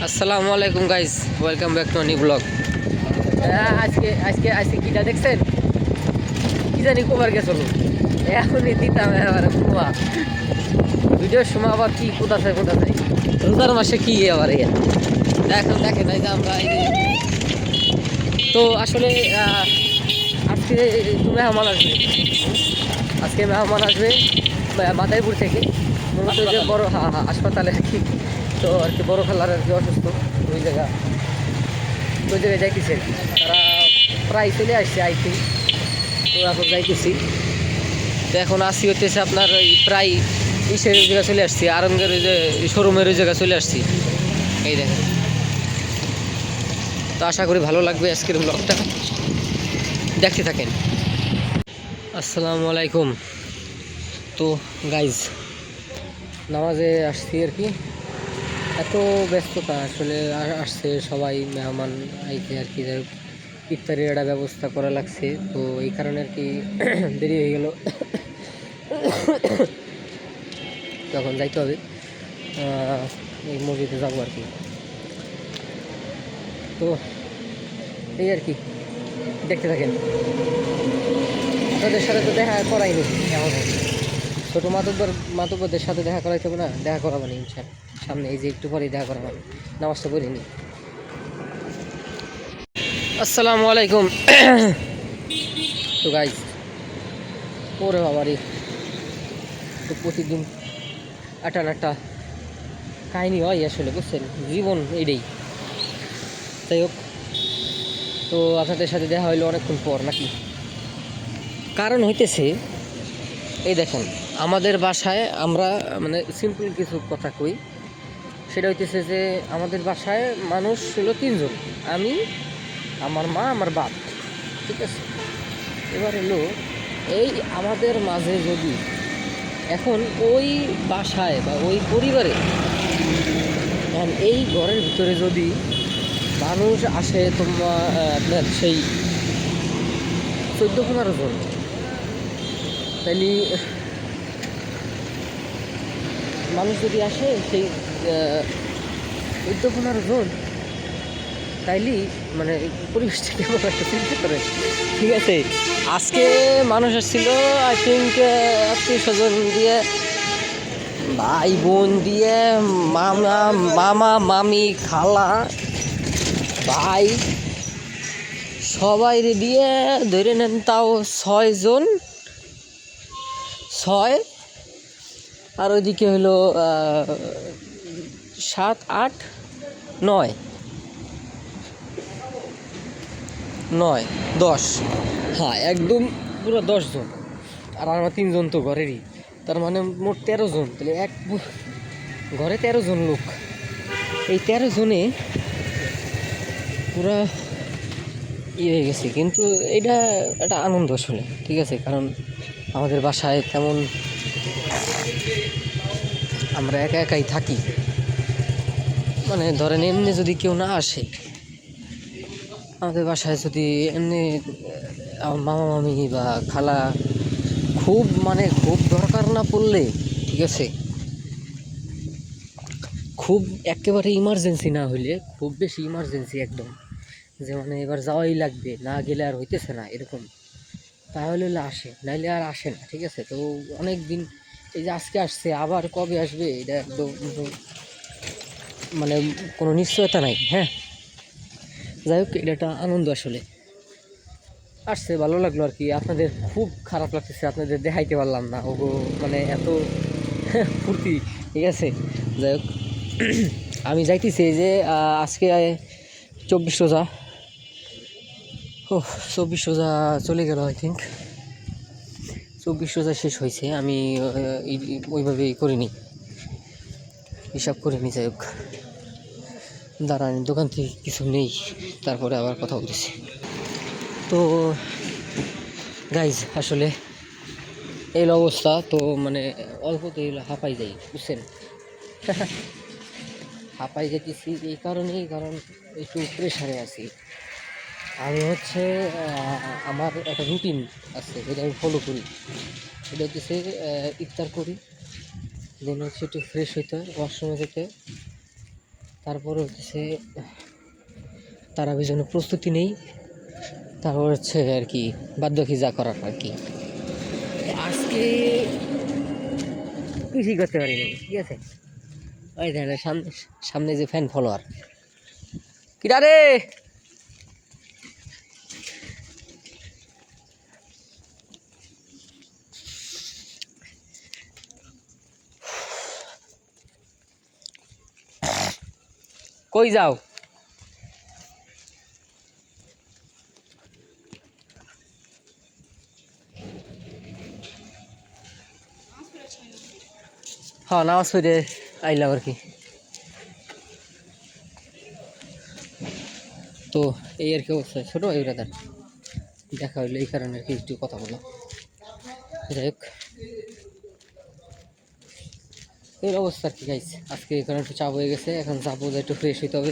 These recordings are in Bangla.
আসসালামু আলাইকুম guys, welcome back to new blog. আজকে আজকে আজকে কিটা দেখছেন? কি জানি কোবার গেছিল, এখনই দিতাম এবার কুয়া ভিডিওর সময় আবার কি কোথাছে রোজার মাসে কি আবার এখন দেখেন এই যে আমরা তো আসলে আজকে মেহমান আসবে। মেহমান আসবে মাদারীপুর থেকে, মূলত যে বড় হাসপাতালে আর কি। তো আর কি বড় খালার আর কি অসুস্থ, ওই জায়গায় যাইতেছে। তারা প্রায় চলে আসছে আই থিঙ্ক। তো এখন যাইতেছি। তো এখন আসি হতেছে আপনার ওই প্রায় ইসের ওই জায়গায় চলে আসছি, আরঙ্গের ওই যে শোরুমের ওই জায়গায় চলে আসছি। এই দেখেন। তো আশা করি ভালো লাগবে আজকের ব্লগটা, দেখতে থাকেন। আসসালামু আলাইকুম। তো গাইজ নামাজে আসছি আর কি। এত ব্যস্ততা আসলে, আসছে সবাই মেহমান আইতে আর কি, ইফতারির একটা ব্যবস্থা করা লাগছে। তো এই কারণে আর কি দেরি হয়ে গেল। তখন যাইতে হবে, এই মসজিদে যাবো আর কি। তো এই আর কি, দেখতে থাকেন। আপনাদের সাথে তো দেখা করাইনি এখন, ছোটো মাতব্বরদের সাথে দেখা করাইতে হবে না, দেখা করাবো না ইনশাআল্লাহ সামনে। এই যে একটু পরেই দেখা করাবো, নামাজটা করিনি। আসসালামু আলাইকুম। তো গাইজ ওরে বাবারি, তো প্রতিদিন একটা কাহিনী হয় আসলে, বুঝছেন, জীবন এইটাই। যাই হোক, তো আপনাদের সাথে দেখা হইলো অনেকক্ষণ পর নাকি। কারণ হইতেছে এই দেখেন, আমাদের বাসায় আমরা মানে সিম্পল কিছু কথা কই। সেটা হইতেছে যে আমাদের বাসায় মানুষ হলো 3 জন, আমি, আমার মা, আমার বাপ, ঠিক আছে। এবার হলো এই আমাদের মাঝে যদি এখন ওই বাসায় বা ওই পরিবারে এই ঘরের ভিতরে যদি মানুষ আসে তোমার আপনার সেই 14-15 জন, তাইলে মানুষ যদি আসে সেই 14-15 জন, তাইলে মানে পরিবেশটা কেমন একটা চিন্তা করে, ঠিক আছে। আজকে মানুষ আসছিল আই থিঙ্ক আত্মীয় স্বজন দিয়ে, ভাই বোন দিয়ে, মামা মামি খালা ভাই সবাই দিয়ে ধরে নেন, তাও 6 জন, 6 আর ওইদিকে হলো 7 8 9 10। হ্যাঁ, একদম পুরো 10 জন। আর আমরা 3 জন তো ঘরেরই, তার মানে মোট 13 জন। তাহলে এক ঘরে 13 জন লোক। এই 13 জনে পুরা হয়ে গেছে। কিন্তু এটা একটা আনন্দ আসলে, ঠিক আছে। কারণ আমাদের বাসায় তেমন আমরা একাই থাকি। মানে ধরেন এমনি যদি কেউ না আসে আমাদের বাসায়, যদি এমনি মামা মামি বা খালা খুব দরকার না পড়লে, ঠিক আছে, খুব একেবারে ইমার্জেন্সি না হইলে, খুব বেশি ইমার্জেন্সি একদম, যে মানে এবার যাওয়াই লাগবে, না গেলে আর হইতেছে না এরকম, তাহলে আসে, নাইলে আর আসে না, ঠিক আছে। তো অনেক দিন, এই যে আজকে আসছে, আবার কবে আসবে এটা একদম মানে কোনো নিশ্চয়তা নাই। হ্যাঁ, যাই হোক, এটা একটা আনন্দ আসলে। আসছে ভালো লাগলো আর কি। আপনাদের খুব খারাপ লাগতেছে, আপনাদের দেখাইতে পারলাম না ও, মানে এত ফুর্তি, ঠিক আছে। যাই হোক, আমি যাইতেছি যে আজকে 24 রোজা। ও, 24 রোজা চলে গেল আই থিঙ্ক। 24 রোজা শেষ হয়েছে, আমি ওইভাবেই করিনি, হিসাব করিনি। যাই হোক, দাঁড়ান, দোকান থেকে কিছু নেই, তারপরে আবার কথা বলতেছি। তো গাইজ আসলে এই অবস্থা, তো মানে অল্পতেই হাঁপাই যাই, বুঝছেন। হাঁপাই যেতেছি এই কারণেই, কারণ একটু প্রেশারে আছি আমি। হচ্ছে আমার একটা রুটিন আছে, যেটা আমি ফলো করি। সেটা হচ্ছে ইফতার করি, দেন হচ্ছে একটু ফ্রেশ হইতে হয়, ওয়াশরুমে যেতে, তারপর হচ্ছে তারাবির জন্য প্রস্তুতি নেই, তারপর হচ্ছে আর কি বাদ বাকি যা করার আর কি। আজকে কিছুই করতে পারিনি, ঠিক আছে। ওই দেখেন সামনে সামনে যে ফ্যান ফলোয়ার কিরা রে, কই যাও? হ্যাঁ নামাজ পড়ে আইলাম আর কি। তো এই আর কি অবস্থা ছোটো এই ব্রাদার, দেখা হইলো এই কারণে আর কি একটু কথা বললাম। যাই হোক এই অবস্থা আর কি গাইস, আজকে এই কারণে একটু চাপ হয়ে গেছে, এখন যাবো একটু ফ্রেশ হইতে হবে,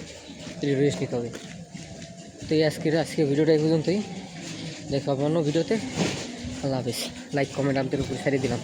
রেস্ট নিতে হবে। তো এই আজকে ভিডিওটা এই পর্যন্তই, দেখা হবে অন্য ভিডিওতে। আল্লাহ হাফিজ। লাইক কমেন্ট আমাদের উপরে ছেড়ে দিলাম।